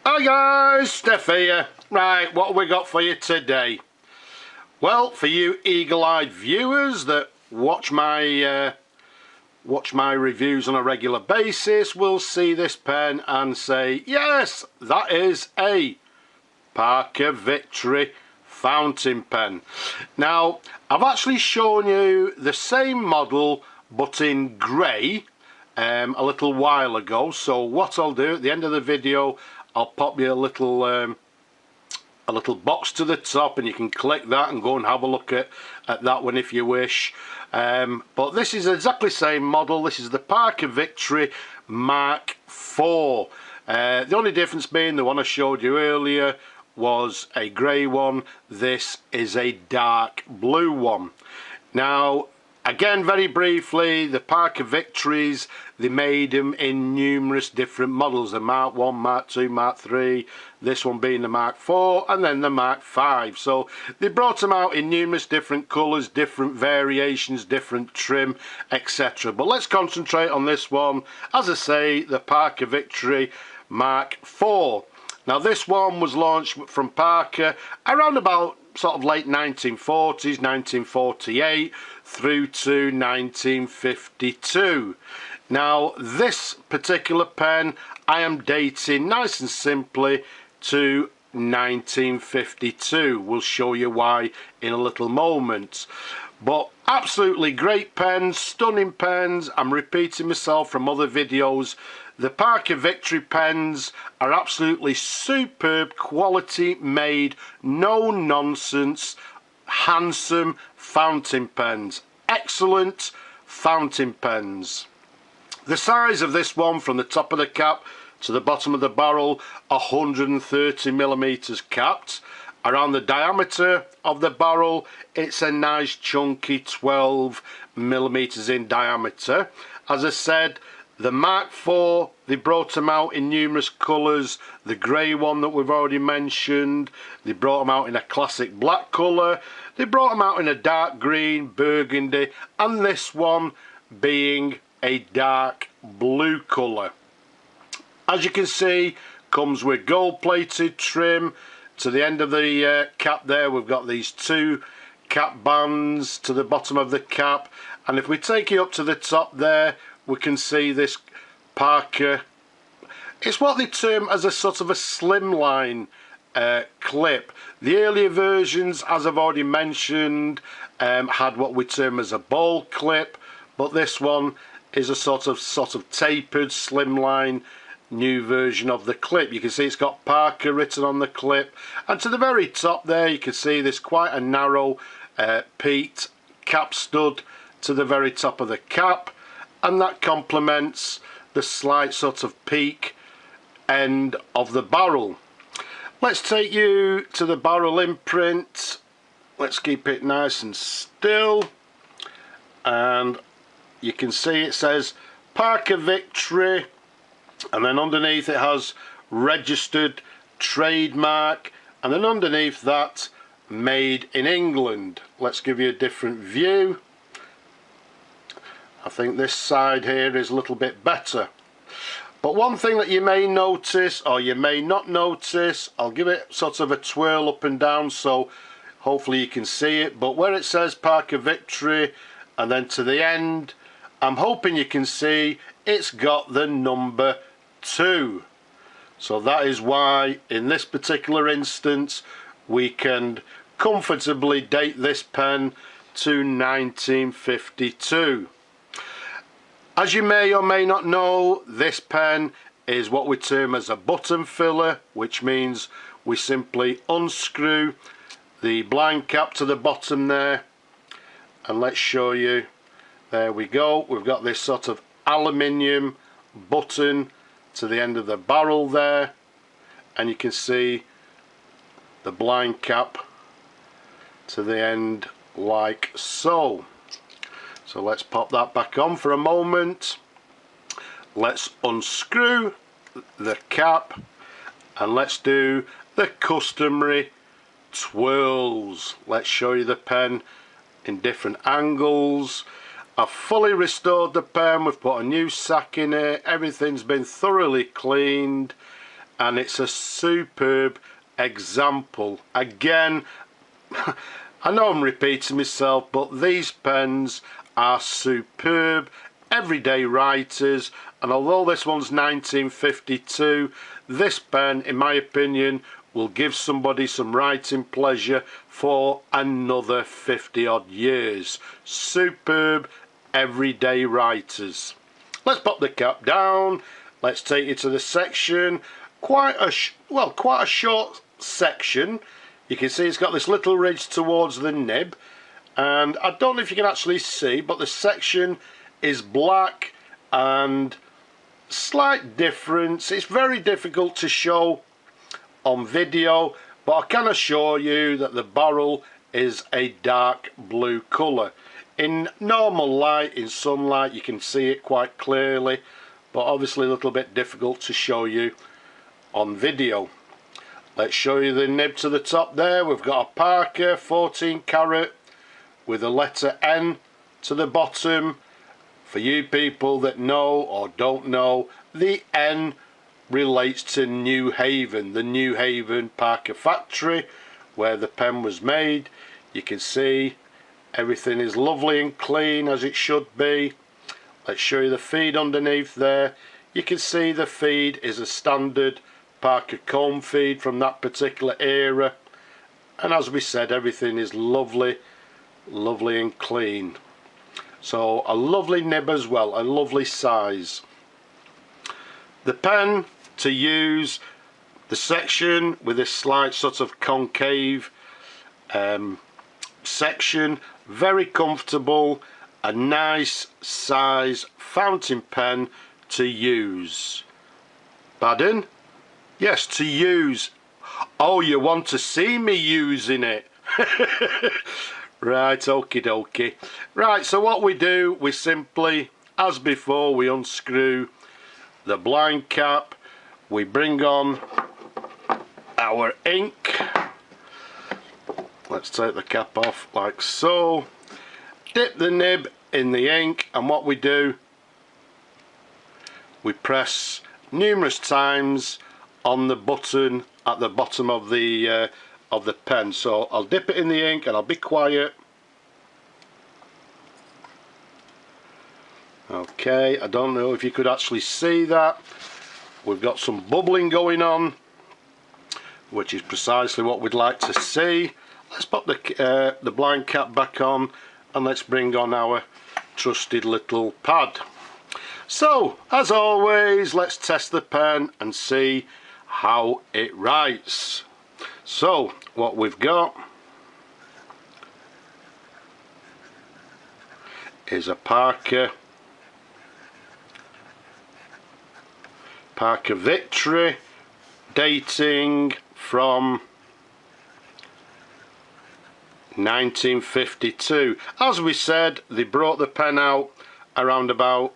Hi guys, Steph here. Right, what have we got for you today? Well, for you eagle-eyed viewers that watch my reviews on a regular basis will see this pen and say, yes, that is a Parker Victory fountain pen. Now, I've actually shown you the same model but in grey a little while ago, so what I'll do at the end of the video, I'll pop you a little box to the top and you can click that and go and have a look at that one if you wish. But this is exactly the same model. This is the Parker Victory Mark IV. The only difference being the one I showed you earlier was a grey one. This is a dark blue one. Now, again, very briefly, the Parker Victories, they made them in numerous different models. The Mark 1, Mark 2, Mark 3, this one being the Mark 4, and then the Mark 5. So they brought them out in numerous different colours, different variations, different trim, etc. But let's concentrate on this one. As I say, the Parker Victory Mark 4. Now this one was launched from Parker around about sort of late 1940s, 1948 through to 1952. Now this particular pen I am dating nice and simply to 1952. We'll show you why in a little moment. But absolutely great pens, stunning pens. I'm repeating myself from other videos. The Parker Victory pens are absolutely superb quality made, no nonsense, handsome fountain pens. Excellent fountain pens. The size of this one from the top of the cap to the bottom of the barrel, 130 millimeters capped. Around the diameter of the barrel, it's a nice chunky 12 millimeters in diameter. As I said, the Mark IV, they brought them out in numerous colours. The grey one that we've already mentioned, they brought them out in a classic black colour. They brought them out in a dark green, burgundy, and this one being a dark blue colour. As you can see, comes with gold plated trim. To the end of the cap there, we've got these two cap bands to the bottom of the cap, and if we take it up to the top there, we can see this Parker. It's what they term as a sort of a slimline clip. The earlier versions, as I've already mentioned, had what we term as a ball clip, but this one is a sort of tapered slimline new version of the clip. You can see it's got Parker written on the clip, and to the very top there you can see this quite a narrow peaked cap stud to the very top of the cap, and that complements the slight sort of peak end of the barrel. Let's take you to the barrel imprint. Let's keep it nice and still, and you can see it says Parker Victory, and then underneath it has registered trademark, and then underneath that made in England. Let's give you a different view. I think this side here is a little bit better. But one thing that you may notice or you may not notice, I'll give it sort of a twirl up and down so hopefully you can see it, but where it says Parker Victory and then to the end, I'm hoping you can see it's got the number 2. So that is why in this particular instance we can comfortably date this pen to 1952. As you may or may not know, this pen is what we term as a button filler, which means we simply unscrew the blind cap to the bottom there, and let's show you. There we go. We've got this sort of aluminium button to the end of the barrel there, and you can see the blind cap to the end like so. So let's pop that back on for a moment. Let's unscrew the cap and let's do the customary twirls. Let's show you the pen in different angles. I've fully restored the pen. We've put a new sack in it. Everything's been thoroughly cleaned, and it's a superb example. Again, I know I'm repeating myself, but these pens are superb, everyday writers, and although this one's 1952, this pen, in my opinion, will give somebody some writing pleasure for another 50 odd years. Superb everyday writers. Let's pop the cap down. Let's take you to the section. Quite a short section. You can see it's got this little ridge towards the nib, and I don't know if you can actually see, but the section is black and slight difference. It's very difficult to show on video, but I can assure you that the barrel is a dark blue colour. In normal light, in sunlight, you can see it quite clearly, but obviously a little bit difficult to show you on video. Let's show you the nib to the top there. We've got a Parker 14 carat with a letter N to the bottom. For you people that know or don't know, the N relates to Newhaven, the Newhaven Parker factory where the pen was made. You can see everything is lovely and clean as it should be. Let's show you the feed underneath there. You can see the feed is a standard Parker comb feed from that particular era, and as we said, everything is lovely and clean. So a lovely nib as well, a lovely size. The pen to use, the section with this slight sort of concave section, very comfortable, a nice size fountain pen to use. Pardon? Yes, to use. Oh, you want to see me using it? Right, okie dokie. Right, so what we do, we simply, as before, we unscrew the blind cap, we bring on our ink. Let's take the cap off like so. Dip the nib in the ink, and what we do, we press numerous times on the button at the bottom of the pen. So I'll dip it in the ink and I'll be quiet. Okay, I don't know if you could actually see that. We've got some bubbling going on, which is precisely what we'd like to see. Let's pop the blind cap back on, and let's bring on our trusted little pad. So, as always, let's test the pen and see how it writes. So, what we've got is a Parker Victory, dating from 1952. As we said, they brought the pen out around about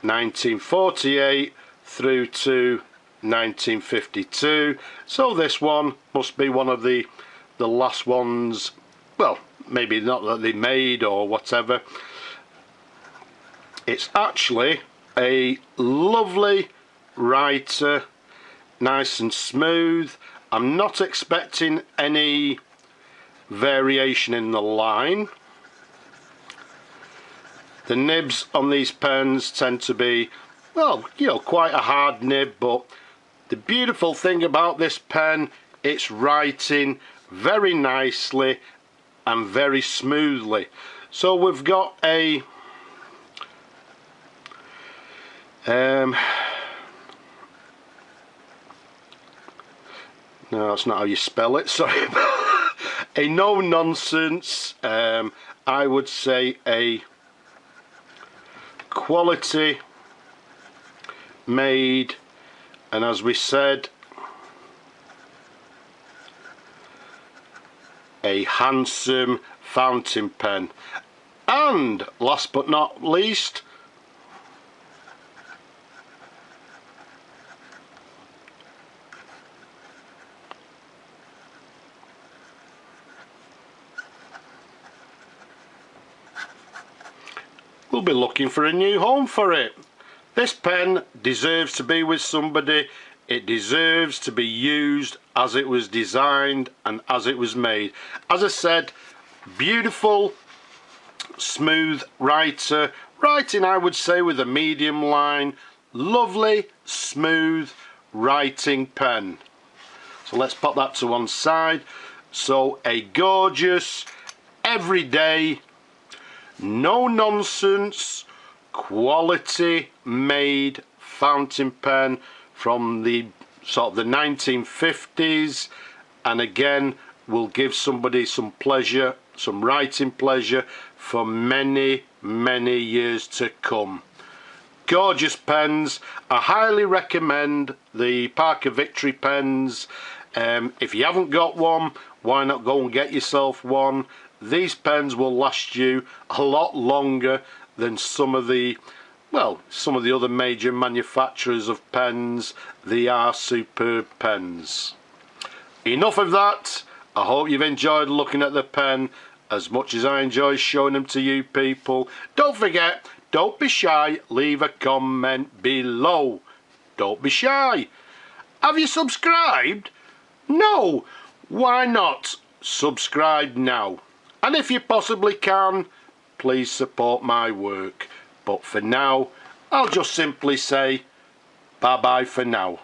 1948 through to 1952, so this one must be one of the last ones, well, maybe not that they made or whatever. It's actually a lovely writer, nice and smooth. I'm not expecting any variation in the line. The nibs on these pens tend to be, well, you know, quite a hard nib, but the beautiful thing about this pen, it's writing very nicely and very smoothly. So we've got a no, that's not how you spell it, sorry. A no-nonsense, I would say a quality made, and as we said, a handsome fountain pen. And last but not least, we'll be looking for a new home for it. This pen deserves to be with somebody It deserves to be used as it was designed and as it was made. As I said, beautiful, smooth writing I would say with a medium line, lovely, smooth writing pen. So let's pop that to one side. So a gorgeous, everyday, no nonsense, quality made fountain pen from the sort of the 1950s, and again will give somebody some pleasure, some writing pleasure for many years to come. Gorgeous pens. I highly recommend the Parker Victory pens. If you haven't got one, why not go and get yourself one? These pens will last you a lot longer than some of the other major manufacturers of pens. They are superb pens. Enough of that. I hope you've enjoyed looking at the pen as much as I enjoy showing them to you people. Don't forget, don't be shy, leave a comment below. Don't be shy. Have you subscribed? No. Why not? Subscribe now. And if you possibly can, please support my work. But for now, I'll just simply say bye bye for now.